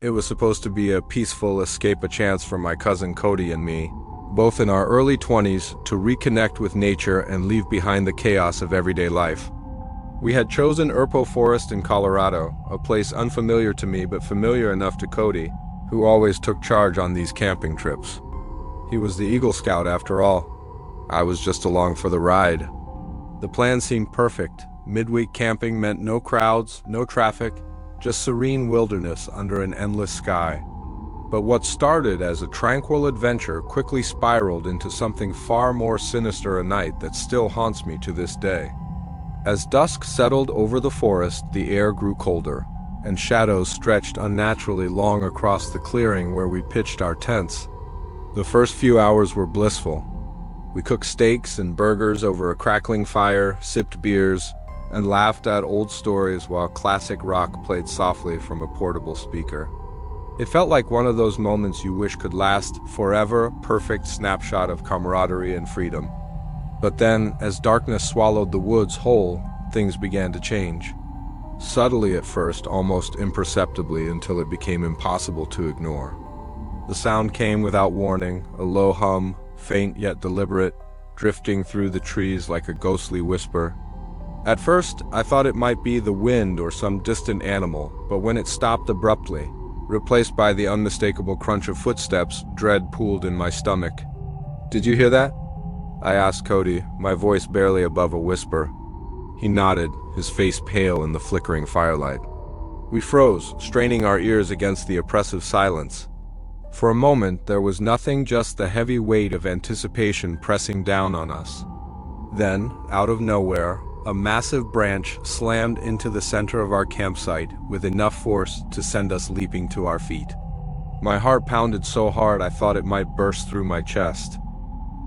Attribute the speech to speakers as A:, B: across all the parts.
A: It was supposed to be a peaceful escape, a chance for my cousin Cody and me, both in our early 20s, to reconnect with nature and leave behind the chaos of everyday life. We had chosen Erpo Forest in Colorado, a place unfamiliar to me but familiar enough to Cody, who always took charge on these camping trips. He was the Eagle Scout after all. I was just along for the ride. The plan seemed perfect. Midweek camping meant no crowds, no traffic, just serene wilderness under an endless sky. But what started as a tranquil adventure quickly spiraled into something far more sinister, a night that still haunts me to this day. As dusk settled over the forest, the air grew colder, and shadows stretched unnaturally long across the clearing where we pitched our tents. The first few hours were blissful. We cooked steaks and burgers over a crackling fire, sipped beers, and laughed at old stories while classic rock played softly from a portable speaker. It felt like one of those moments you wish could last forever, perfect snapshot of camaraderie and freedom. But then, as darkness swallowed the woods whole, things began to change. Subtly at first, almost imperceptibly, until it became impossible to ignore. The sound came without warning, a low hum, faint yet deliberate, drifting through the trees like a ghostly whisper. At first, I thought it might be the wind or some distant animal, but when it stopped abruptly, replaced by the unmistakable crunch of footsteps, dread pooled in my stomach. "Did you hear that?" I asked Cody, my voice barely above a whisper. He nodded, his face pale in the flickering firelight. We froze, straining our ears against the oppressive silence. For a moment, there was nothing, just the heavy weight of anticipation pressing down on us. Then, out of nowhere, a massive branch slammed into the center of our campsite with enough force to send us leaping to our feet. My heart pounded so hard I thought it might burst through my chest.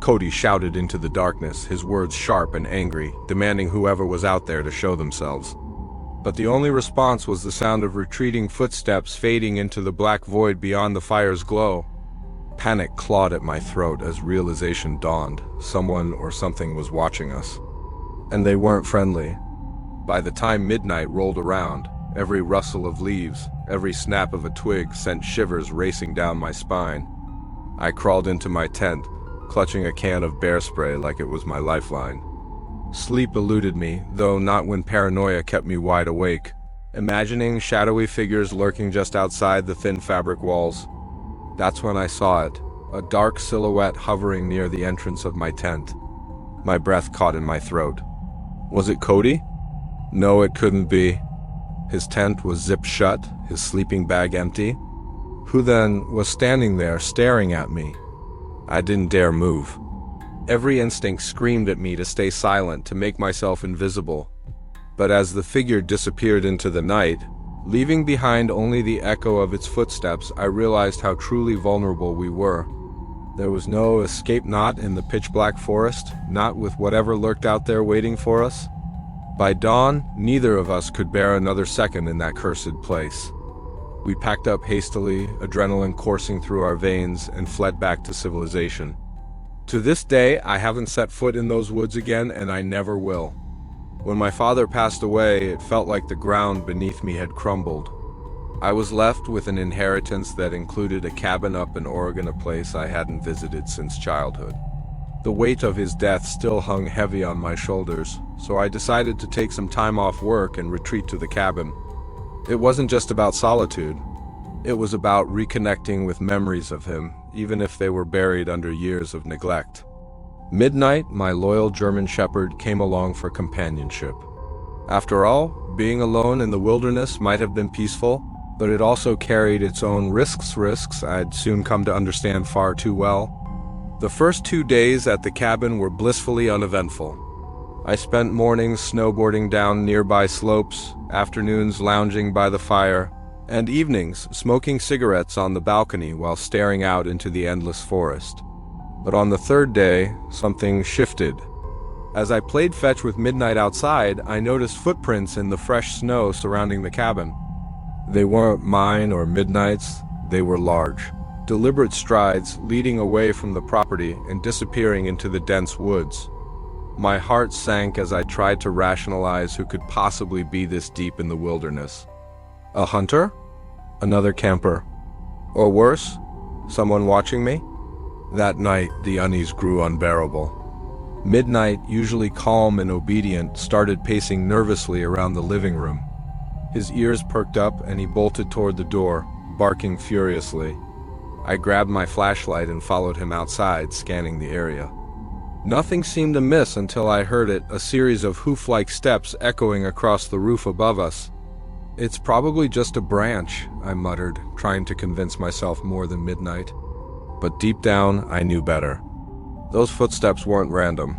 A: Cody shouted into the darkness, his words sharp and angry, demanding whoever was out there to show themselves. But the only response was the sound of retreating footsteps fading into the black void beyond the fire's glow. Panic clawed at my throat as realization dawned. Someone or something was watching us. And they weren't friendly. By the time midnight rolled around, every rustle of leaves, every snap of a twig sent shivers racing down my spine. I crawled into my tent, clutching a can of bear spray like it was my lifeline. Sleep eluded me, though not when paranoia kept me wide awake, imagining shadowy figures lurking just outside the thin fabric walls. That's when I saw it, a dark silhouette hovering near the entrance of my tent. My breath caught in my throat. Was it Cody? No, it couldn't be. His tent was zipped shut, his sleeping bag empty. Who then was standing there staring at me? I didn't dare move. Every instinct screamed at me to stay silent, to make myself invisible. But as the figure disappeared into the night, leaving behind only the echo of its footsteps, I realized how truly vulnerable we were. There was no escape, not in the pitch-black forest, not with whatever lurked out there waiting for us. By dawn, neither of us could bear another second in that cursed place. We packed up hastily, adrenaline coursing through our veins, and fled back to civilization. To this day, I haven't set foot in those woods again, and I never will. When my father passed away, it felt like the ground beneath me had crumbled. I was left with an inheritance that included a cabin up in Oregon, a place I hadn't visited since childhood. The weight of his death still hung heavy on my shoulders, so I decided to take some time off work and retreat to the cabin. It wasn't just about solitude. It was about reconnecting with memories of him, even if they were buried under years of neglect. Midnight, my loyal German shepherd came along for companionship. After all, being alone in the wilderness might have been peaceful, but it also carried its own risks I'd soon come to understand far too well. The first 2 days at the cabin were blissfully uneventful. I spent mornings snowboarding down nearby slopes, afternoons lounging by the fire, and evenings smoking cigarettes on the balcony while staring out into the endless forest. But on the third day, something shifted. As I played fetch with midnight outside, I noticed footprints in the fresh snow surrounding the cabin. They weren't mine or Midnight's, they were large, deliberate strides leading away from the property and disappearing into the dense woods. My heart sank as I tried to rationalize who could possibly be this deep in the wilderness. A hunter? Another camper. Or worse, someone watching me? That night, the unease grew unbearable. Midnight, usually calm and obedient, started pacing nervously around the living room. His ears perked up and he bolted toward the door, barking furiously. I grabbed my flashlight and followed him outside, scanning the area. Nothing seemed amiss until I heard it, a series of hoof-like steps echoing across the roof above us. "It's probably just a branch," I muttered, trying to convince myself more than midnight. But deep down, I knew better. Those footsteps weren't random.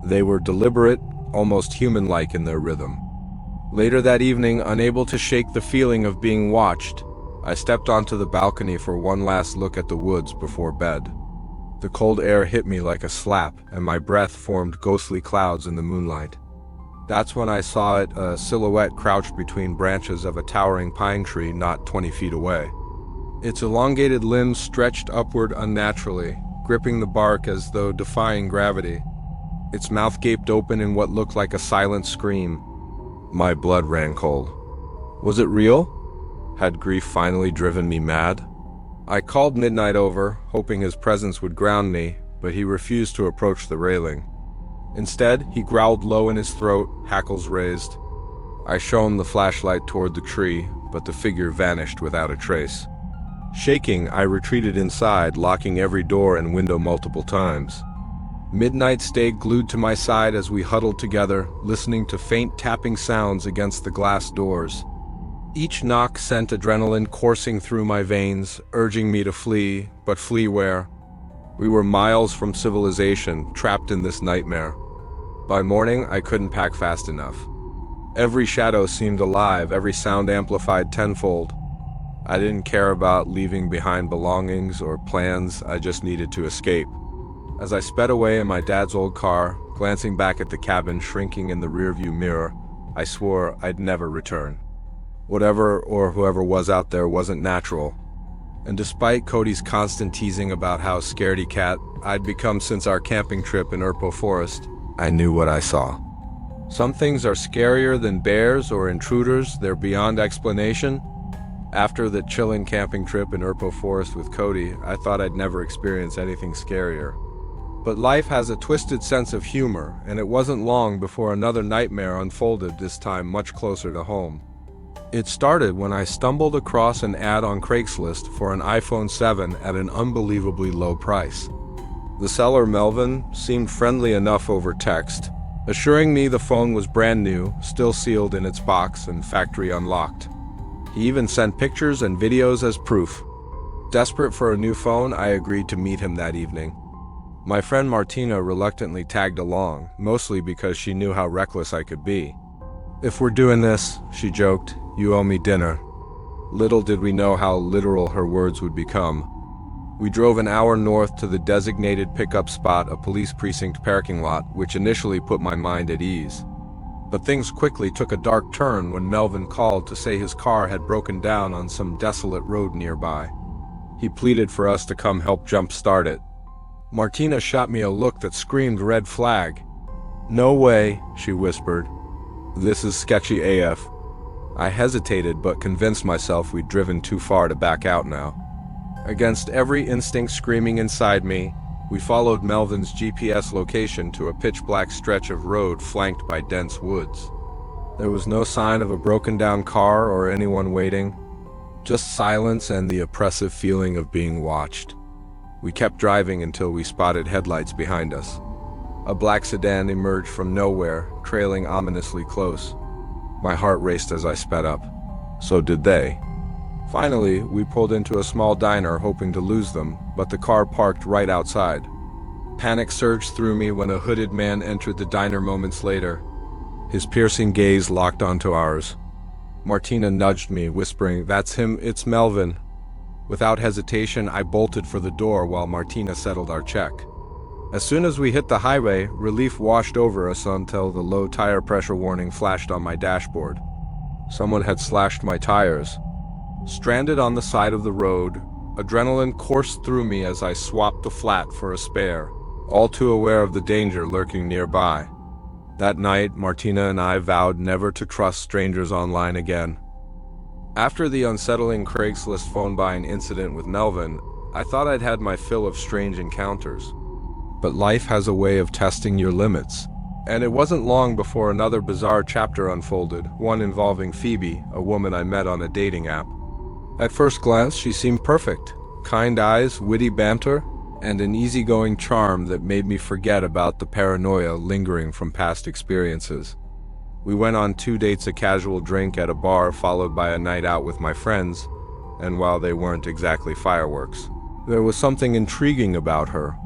A: They were deliberate, almost human-like in their rhythm. Later that evening, unable to shake the feeling of being watched, I stepped onto the balcony for one last look at the woods before bed. The cold air hit me like a slap, and my breath formed ghostly clouds in the moonlight. That's when I saw it, a silhouette crouched between branches of a towering pine tree not 20 feet away. Its elongated limbs stretched upward unnaturally, gripping the bark as though defying gravity. Its mouth gaped open in what looked like a silent scream. My blood ran cold. Was it real? Had grief finally driven me mad? I called Midnight over, hoping his presence would ground me, but he refused to approach the railing. Instead, he growled low in his throat, hackles raised. I shone the flashlight toward the tree, but the figure vanished without a trace. Shaking, I retreated inside, locking every door and window multiple times. Midnight stayed glued to my side as we huddled together, listening to faint tapping sounds against the glass doors. Each knock sent adrenaline coursing through my veins, urging me to flee, but flee where? We were miles from civilization, trapped in this nightmare. By morning, I couldn't pack fast enough. Every shadow seemed alive, every sound amplified tenfold. I didn't care about leaving behind belongings or plans, I just needed to escape. As I sped away in my dad's old car, glancing back at the cabin shrinking in the rearview mirror, I swore I'd never return. Whatever or whoever was out there wasn't natural. And despite Cody's constant teasing about how scaredy cat I'd become since our camping trip in Erpo Forest, I knew what I saw. Some things are scarier than bears or intruders, they're beyond explanation. After the chilling camping trip in Erpo Forest with Cody, I thought I'd never experience anything scarier. But life has a twisted sense of humor, and it wasn't long before another nightmare unfolded, this time much closer to home. It started when I stumbled across an ad on Craigslist for an iPhone 7 at an unbelievably low price. The seller, Melvin, seemed friendly enough over text, assuring me the phone was brand new, still sealed in its box and factory unlocked. He even sent pictures and videos as proof. Desperate for a new phone, I agreed to meet him that evening. My friend Martina reluctantly tagged along, mostly because she knew how reckless I could be. "If we're doing this," she joked, "you owe me dinner." Little did we know how literal her words would become. We drove an hour north to the designated pickup spot, a police precinct parking lot, which initially put my mind at ease. But things quickly took a dark turn when Melvin called to say his car had broken down on some desolate road nearby. He pleaded for us to come help jump-start it. Martina shot me a look that screamed red flag. "No way," she whispered. "This is sketchy AF." I hesitated but convinced myself we'd driven too far to back out now. Against every instinct screaming inside me, we followed Melvin's GPS location to a pitch-black stretch of road flanked by dense woods. There was no sign of a broken-down car or anyone waiting, just silence and the oppressive feeling of being watched. We kept driving until we spotted headlights behind us. A black sedan emerged from nowhere, trailing ominously close. My heart raced as I sped up. So did they. Finally, we pulled into a small diner hoping to lose them, but the car parked right outside. Panic surged through me when a hooded man entered the diner moments later. His piercing gaze locked onto ours. Martina nudged me, whispering, "That's him, it's Melvin." Without hesitation, I bolted for the door while Martina settled our check. As soon as we hit the highway, relief washed over us until the low tire pressure warning flashed on my dashboard. Someone had slashed my tires. Stranded on the side of the road, adrenaline coursed through me as I swapped the flat for a spare, all too aware of the danger lurking nearby. That night, Martina and I vowed never to trust strangers online again. After the unsettling Craigslist phone buying incident with Melvin, I thought I'd had my fill of strange encounters. But life has a way of testing your limits. And it wasn't long before another bizarre chapter unfolded, one involving Phoebe, a woman I met on a dating app. At first glance, she seemed perfect. Kind eyes, witty banter, and an easygoing charm that made me forget about the paranoia lingering from past experiences. We went on 2 dates, a casual drink at a bar followed by a night out with my friends, and while they weren't exactly fireworks, there was something intriguing about her.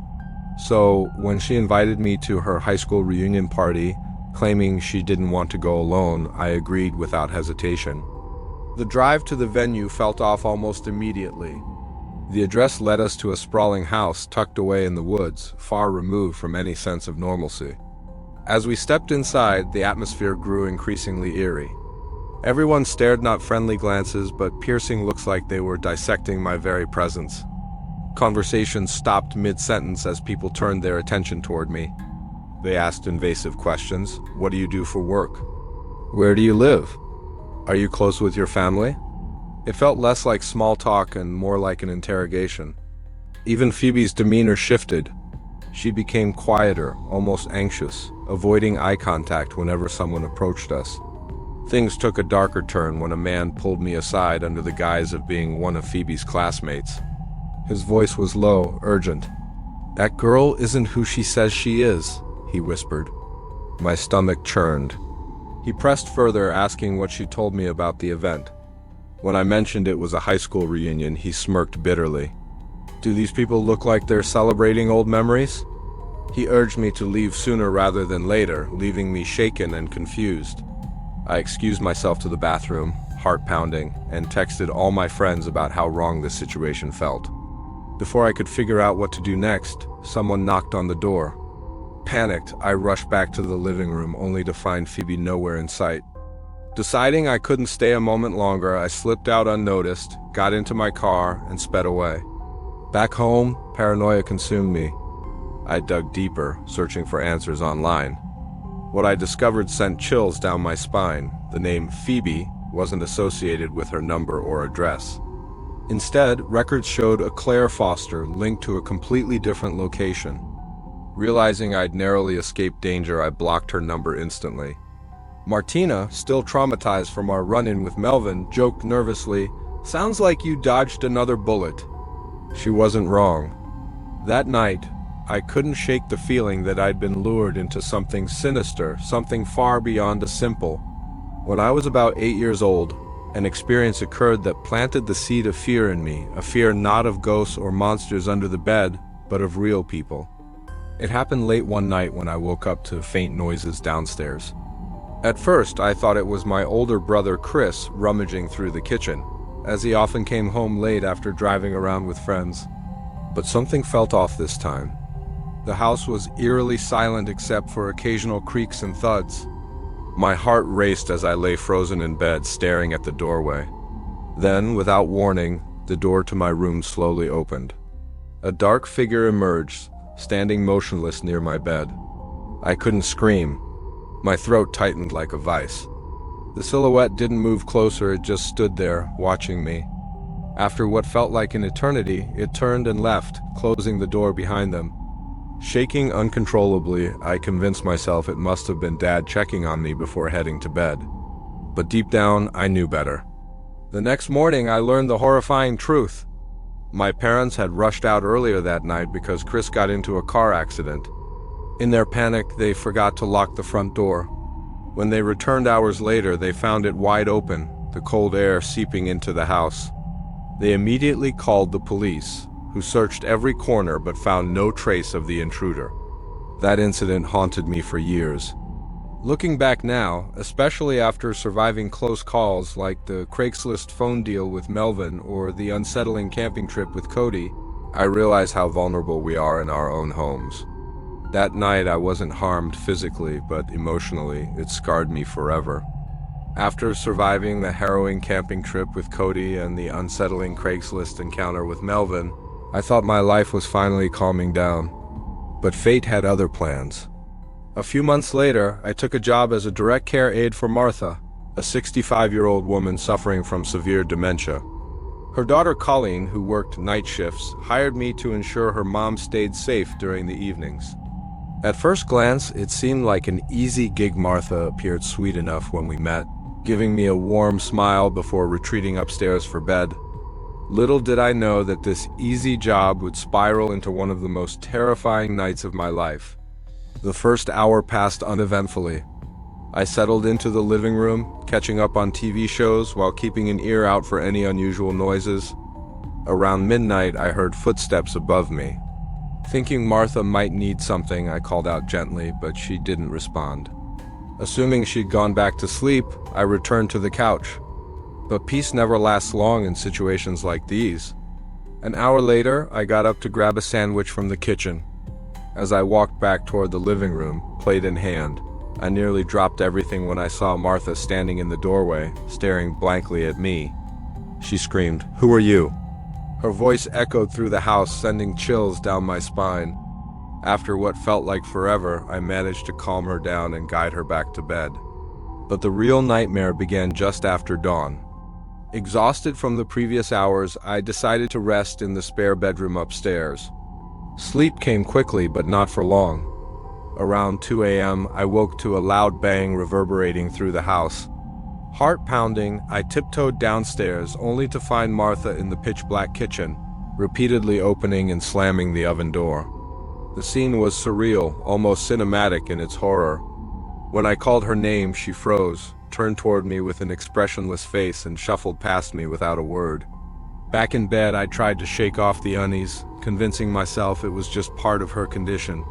A: So, when she invited me to her high school reunion party, claiming she didn't want to go alone, I agreed without hesitation. The drive to the venue felt off almost immediately. The address led us to a sprawling house tucked away in the woods, far removed from any sense of normalcy. As we stepped inside, the atmosphere grew increasingly eerie. Everyone stared, not friendly glances, but piercing looks like they were dissecting my very presence. Conversations stopped mid-sentence as people turned their attention toward me. They asked invasive questions. What do you do for work? Where do you live? Are you close with your family? It felt less like small talk and more like an interrogation. Even Phoebe's demeanor shifted. She became quieter, almost anxious, avoiding eye contact whenever someone approached us. Things took a darker turn when a man pulled me aside under the guise of being one of Phoebe's classmates. His voice was low, urgent. "That girl isn't who she says she is," he whispered. My stomach churned. He pressed further, asking what she told me about the event. When I mentioned it was a high school reunion, he smirked bitterly. "Do these people look like they're celebrating old memories?" He urged me to leave sooner rather than later, leaving me shaken and confused. I excused myself to the bathroom, heart pounding, and texted all my friends about how wrong this situation felt. Before I could figure out what to do next, someone knocked on the door. Panicked, I rushed back to the living room only to find Phoebe nowhere in sight. Deciding I couldn't stay a moment longer, I slipped out unnoticed, got into my car, and sped away. Back home, paranoia consumed me. I dug deeper, searching for answers online. What I discovered sent chills down my spine. The name Phoebe wasn't associated with her number or address. Instead, records showed a Claire Foster linked to a completely different location. Realizing I'd narrowly escaped danger, I blocked her number instantly. Martina, still traumatized from our run-in with Melvin, joked nervously, "Sounds like you dodged another bullet." She wasn't wrong. That night, I couldn't shake the feeling that I'd been lured into something sinister, something far beyond a simple. When I was about 8 years old, an experience occurred that planted the seed of fear in me, a fear not of ghosts or monsters under the bed, but of real people. It happened late one night when I woke up to faint noises downstairs. At first, I thought it was my older brother Chris rummaging through the kitchen, as he often came home late after driving around with friends. But something felt off this time. The house was eerily silent except for occasional creaks and thuds. My heart raced as I lay frozen in bed, staring at the doorway. Then, without warning, the door to my room slowly opened. A dark figure emerged, standing motionless near my bed. I couldn't scream. My throat tightened like a vice. The silhouette didn't move closer, it just stood there, watching me. After what felt like an eternity, it turned and left, closing the door behind them. Shaking uncontrollably, I convinced myself it must have been Dad checking on me before heading to bed. But deep down, I knew better. The next morning, I learned the horrifying truth. My parents had rushed out earlier that night because Chris got into a car accident. In their panic, they forgot to lock the front door. When they returned hours later, they found it wide open, the cold air seeping into the house. They immediately called the police, who searched every corner but found no trace of the intruder. That incident haunted me for years. Looking back now, especially after surviving close calls like the Craigslist phone deal with Melvin or the unsettling camping trip with Cody, I realize how vulnerable we are in our own homes. That night I wasn't harmed physically, but emotionally, it scarred me forever. After surviving the harrowing camping trip with Cody and the unsettling Craigslist encounter with Melvin, I thought my life was finally calming down. But fate had other plans. A few months later, I took a job as a direct care aide for Martha, a 65-year-old woman suffering from severe dementia. Her daughter Colleen, who worked night shifts, hired me to ensure her mom stayed safe during the evenings. At first glance, it seemed like an easy gig. Martha appeared sweet enough when we met, giving me a warm smile before retreating upstairs for bed. Little did I know that this easy job would spiral into one of the most terrifying nights of my life. The first hour passed uneventfully. I settled into the living room, catching up on TV shows while keeping an ear out for any unusual noises. Around midnight, I heard footsteps above me. Thinking Martha might need something, I called out gently, but she didn't respond. Assuming she'd gone back to sleep, I returned to the couch. But peace never lasts long in situations like these. An hour later, I got up to grab a sandwich from the kitchen. As I walked back toward the living room, plate in hand, I nearly dropped everything when I saw Martha standing in the doorway, staring blankly at me. She screamed, "Who are you?" Her voice echoed through the house, sending chills down my spine. After what felt like forever, I managed to calm her down and guide her back to bed. But the real nightmare began just after dawn. Exhausted from the previous hours, I decided to rest in the spare bedroom upstairs. Sleep came quickly, but not for long. Around 2 a.m., I woke to a loud bang reverberating through the house. Heart pounding, I tiptoed downstairs, only to find Martha in the pitch-black kitchen, repeatedly opening and slamming the oven door. The scene was surreal, almost cinematic in its horror. When I called her name, she froze, turned toward me with an expressionless face, and shuffled past me without a word. Back in bed, I tried to shake off the unease, convincing myself it was just part of her condition.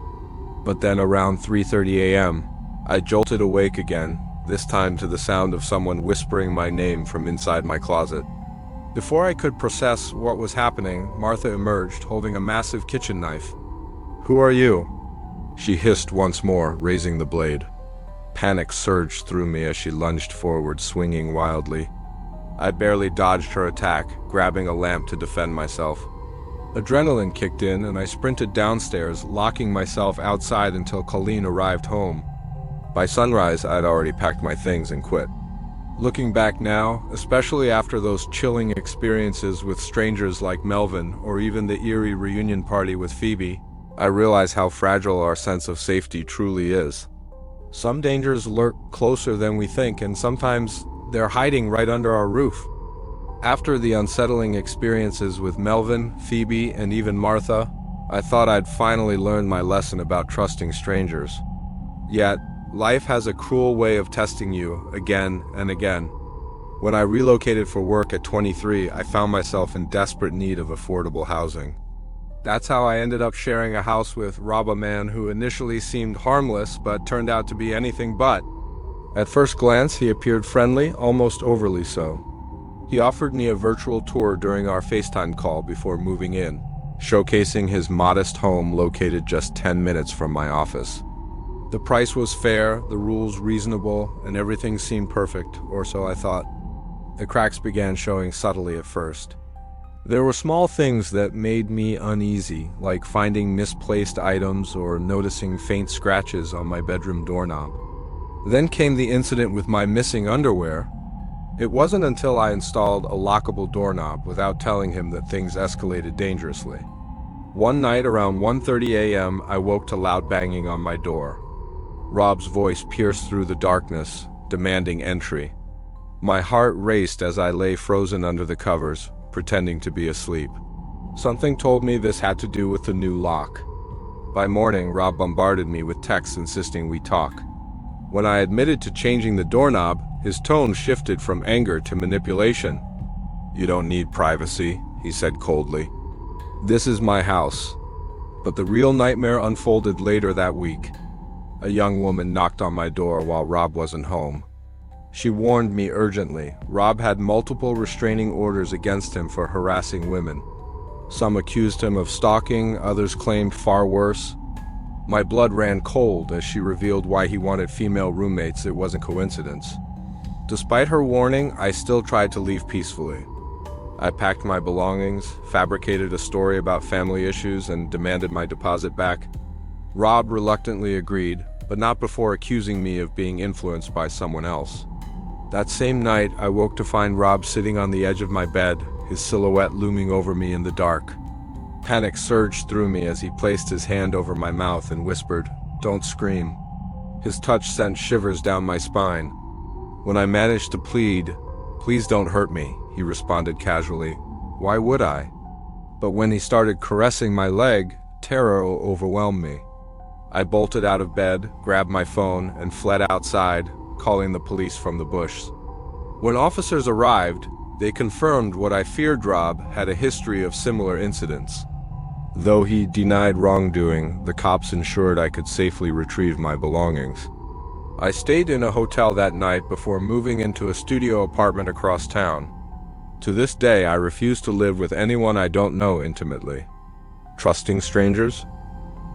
A: But then around 3:30 a.m., I jolted awake again, this time to the sound of someone whispering my name from inside my closet. Before I could process what was happening, Martha emerged, holding a massive kitchen knife. "Who are you?" she hissed once more, raising the blade. Panic surged through me as she lunged forward, swinging wildly. I barely dodged her attack, grabbing a lamp to defend myself. Adrenaline kicked in, and I sprinted downstairs, locking myself outside until Colleen arrived home. By sunrise, I'd already packed my things and quit. Looking back now, especially after those chilling experiences with strangers like Melvin, or even the eerie reunion party with Phoebe, I realize how fragile our sense of safety truly is. Some dangers lurk closer than we think, and sometimes they're hiding right under our roof. After the unsettling experiences with Melvin, Phoebe, and even Martha, I thought I'd finally learned my lesson about trusting strangers. Yet, life has a cruel way of testing you again and again. When I relocated for work at 23, I found myself in desperate need of affordable housing. That's how I ended up sharing a house with Rob, a man who initially seemed harmless but turned out to be anything but. At first glance, he appeared friendly, almost overly so. He offered me a virtual tour during our FaceTime call before moving in, showcasing his modest home located just 10 minutes from my office. The price was fair, the rules reasonable, and everything seemed perfect, or so I thought. The cracks began showing subtly at first. There were small things that made me uneasy, like finding misplaced items or noticing faint scratches on my bedroom doorknob. Then came the incident with my missing underwear. It wasn't until I installed a lockable doorknob without telling him that things escalated dangerously. One night around 1:30 a.m., I woke to loud banging on my door. Rob's voice pierced through the darkness, demanding entry. My heart raced as I lay frozen under the covers, pretending to be asleep. Something told me this had to do with the new lock. By morning, Rob bombarded me with texts insisting we talk. When I admitted to changing the doorknob, his tone shifted from anger to manipulation. "You don't need privacy," he said coldly. "This is my house." But the real nightmare unfolded later that week. A young woman knocked on my door while Rob wasn't home. She warned me urgently. Rob had multiple restraining orders against him for harassing women. Some accused him of stalking, others claimed far worse. My blood ran cold as she revealed why he wanted female roommates. It wasn't coincidence. Despite her warning, I still tried to leave peacefully. I packed my belongings, fabricated a story about family issues, and demanded my deposit back. Rob reluctantly agreed, but not before accusing me of being influenced by someone else. That same night, I woke to find Rob sitting on the edge of my bed, his silhouette looming over me in the dark. Panic surged through me as he placed his hand over my mouth and whispered, "Don't scream." His touch sent shivers down my spine. When I managed to plead, "Please don't hurt me," he responded casually, "Why would I?" But when he started caressing my leg, terror overwhelmed me. I bolted out of bed, grabbed my phone, and fled outside, calling the police from the bush. When officers arrived, they confirmed what I feared. Rob had a history of similar incidents. Though he denied wrongdoing, the cops ensured I could safely retrieve my belongings. I stayed in a hotel that night before moving into a studio apartment across town. To this day, I refuse to live with anyone I don't know intimately. Trusting strangers?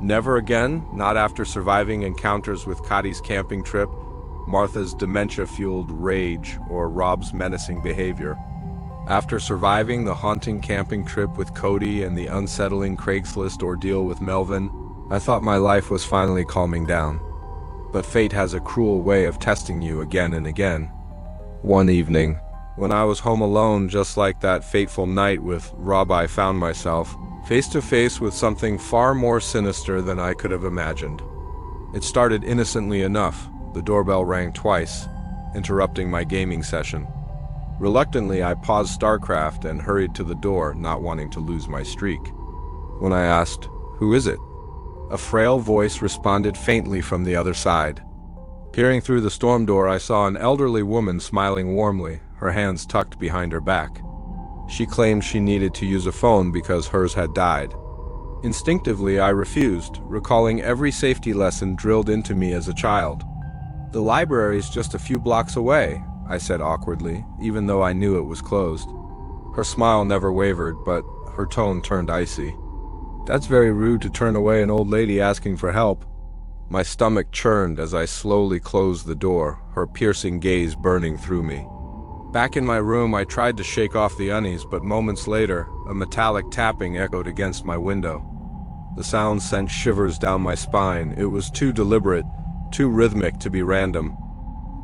A: Never again, not after surviving encounters with Cody's camping trip, Martha's dementia-fueled rage, or Rob's menacing behavior. After surviving the haunting camping trip with Cody and the unsettling Craigslist ordeal with Melvin, I thought my life was finally calming down. But fate has a cruel way of testing you again and again. One evening, when I was home alone just like that fateful night with Rob, I found myself face to face with something far more sinister than I could have imagined. It started innocently enough. The doorbell rang twice, interrupting my gaming session. Reluctantly, I paused StarCraft and hurried to the door, not wanting to lose my streak. When I asked, "Who is it?" a frail voice responded faintly from the other side. Peering through the storm door, I saw an elderly woman smiling warmly, her hands tucked behind her back. She claimed she needed to use a phone because hers had died. Instinctively, I refused, recalling every safety lesson drilled into me as a child. "The library's just a few blocks away," I said awkwardly, even though I knew it was closed. Her smile never wavered, but her tone turned icy. "That's very rude to turn away an old lady asking for help." My stomach churned as I slowly closed the door, her piercing gaze burning through me. Back in my room, I tried to shake off the unease, but moments later, a metallic tapping echoed against my window. The sound sent shivers down my spine. It was too deliberate, too rhythmic to be random.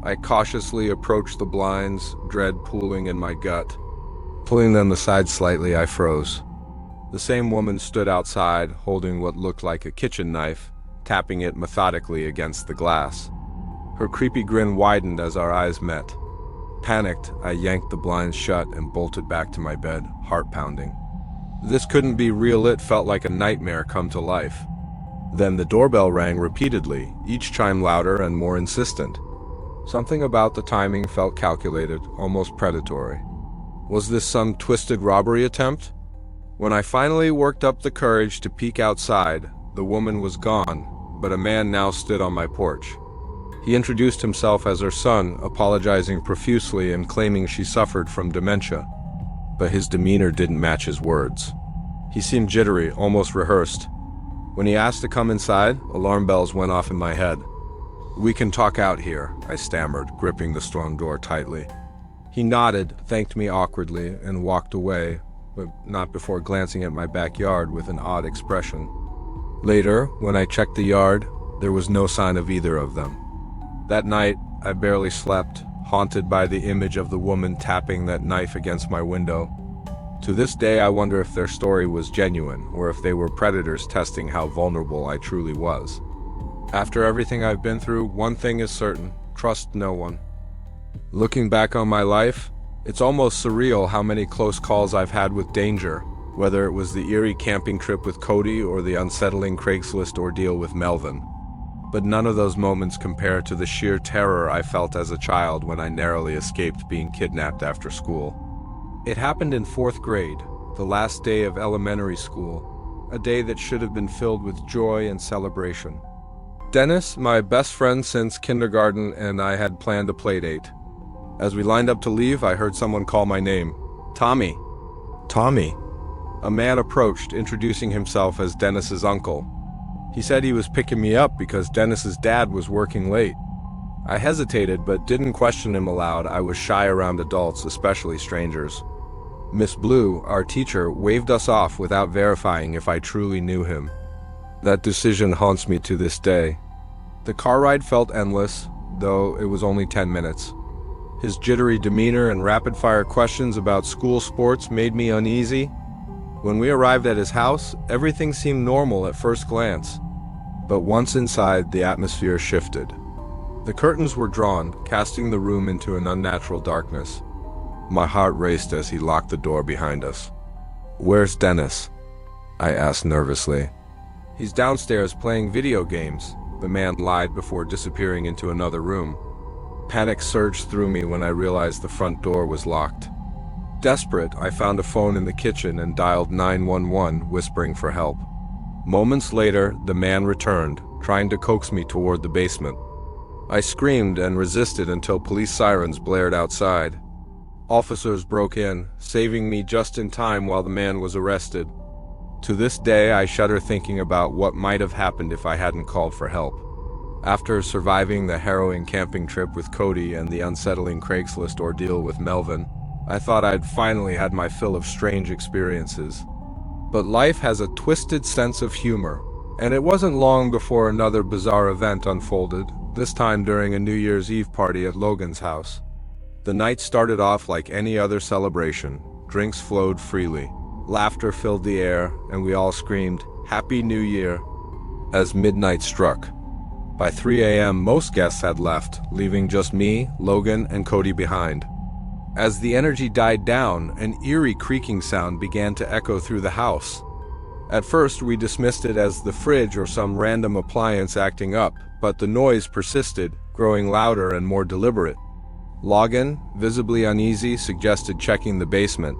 A: I cautiously approached the blinds, dread pooling in my gut. Pulling them aside slightly, I froze. The same woman stood outside, holding what looked like a kitchen knife, tapping it methodically against the glass. Her creepy grin widened as our eyes met. Panicked, I yanked the blinds shut and bolted back to my bed, heart pounding. This couldn't be real. It felt like a nightmare come to life. Then the doorbell rang repeatedly, each chime louder and more insistent. Something about the timing felt calculated, almost predatory. Was this some twisted robbery attempt? When I finally worked up the courage to peek outside, the woman was gone, but a man now stood on my porch. He introduced himself as her son, apologizing profusely and claiming she suffered from dementia. But his demeanor didn't match his words. He seemed jittery, almost rehearsed. When he asked to come inside, alarm bells went off in my head. "We can talk out here," I stammered, gripping the storm door tightly. He nodded, thanked me awkwardly, and walked away, but not before glancing at my backyard with an odd expression. Later, when I checked the yard, there was no sign of either of them. That night, I barely slept, haunted by the image of the woman tapping that knife against my window. To this day, I wonder if their story was genuine, or if they were predators testing how vulnerable I truly was. After everything I've been through, one thing is certain: trust no one. Looking back on my life, it's almost surreal how many close calls I've had with danger, whether it was the eerie camping trip with Cody or the unsettling Craigslist ordeal with Melvin. But none of those moments compare to the sheer terror I felt as a child when I narrowly escaped being kidnapped after school. It happened in 4th grade, the last day of elementary school, a day that should have been filled with joy and celebration. Dennis, my best friend since kindergarten, and I had planned a playdate. As we lined up to leave, I heard someone call my name. "Tommy." "Tommy." A man approached, introducing himself as Dennis's uncle. He said he was picking me up because Dennis's dad was working late. I hesitated, but didn't question him aloud. I was shy around adults, especially strangers. Miss Blue, our teacher, waved us off without verifying if I truly knew him. That decision haunts me to this day. The car ride felt endless, though it was only 10 minutes. His jittery demeanor and rapid-fire questions about school sports made me uneasy. When we arrived at his house, everything seemed normal at first glance. But once inside, the atmosphere shifted. The curtains were drawn, casting the room into an unnatural darkness. My heart raced as he locked the door behind us. "Where's Dennis?" I asked nervously. "He's downstairs playing video games," the man lied before disappearing into another room. Panic surged through me when I realized the front door was locked. Desperate, I found a phone in the kitchen and dialed 911, whispering for help. Moments later, the man returned, trying to coax me toward the basement. I screamed and resisted until police sirens blared outside. Officers broke in, saving me just in time while the man was arrested. To this day, I shudder thinking about what might have happened if I hadn't called for help. After surviving the harrowing camping trip with Cody and the unsettling Craigslist ordeal with Melvin, I thought I'd finally had my fill of strange experiences. But life has a twisted sense of humor, and it wasn't long before another bizarre event unfolded, this time during a New Year's Eve party at Logan's house. The night started off like any other celebration. Drinks flowed freely, laughter filled the air, and we all screamed, "Happy New Year," as midnight struck. By 3 a.m., most guests had left, leaving just me, Logan, and Cody behind. As the energy died down, an eerie creaking sound began to echo through the house. At first, we dismissed it as the fridge or some random appliance acting up, but the noise persisted, growing louder and more deliberate. Logan, visibly uneasy, suggested checking the basement.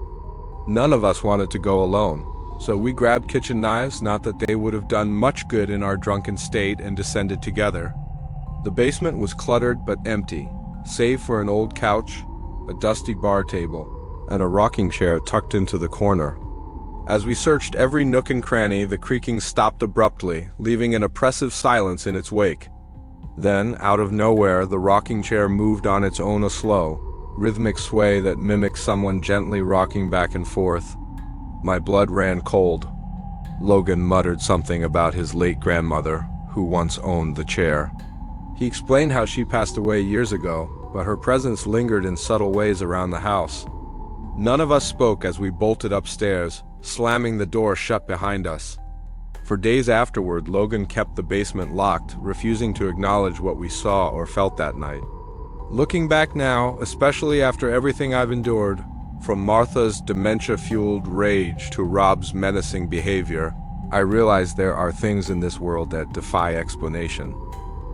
A: None of us wanted to go alone, so we grabbed kitchen knives, not that they would have done much good in our drunken state, and descended together. The basement was cluttered but empty, save for an old couch, a dusty bar table, and a rocking chair tucked into the corner. As we searched every nook and cranny, the creaking stopped abruptly, leaving an oppressive silence in its wake. Then, out of nowhere, the rocking chair moved on its own, a slow, rhythmic sway that mimicked someone gently rocking back and forth. My blood ran cold. Logan muttered something about his late grandmother, who once owned the chair. He explained how she passed away years ago, but her presence lingered in subtle ways around the house. None of us spoke as we bolted upstairs, slamming the door shut behind us. For days afterward, Logan kept the basement locked, refusing to acknowledge what we saw or felt that night. Looking back now, especially after everything I've endured, from Martha's dementia-fueled rage to Rob's menacing behavior, I realize there are things in this world that defy explanation.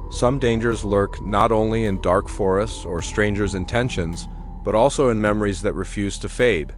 A: Some dangers lurk not only in dark forests or strangers' intentions, but also in memories that refuse to fade.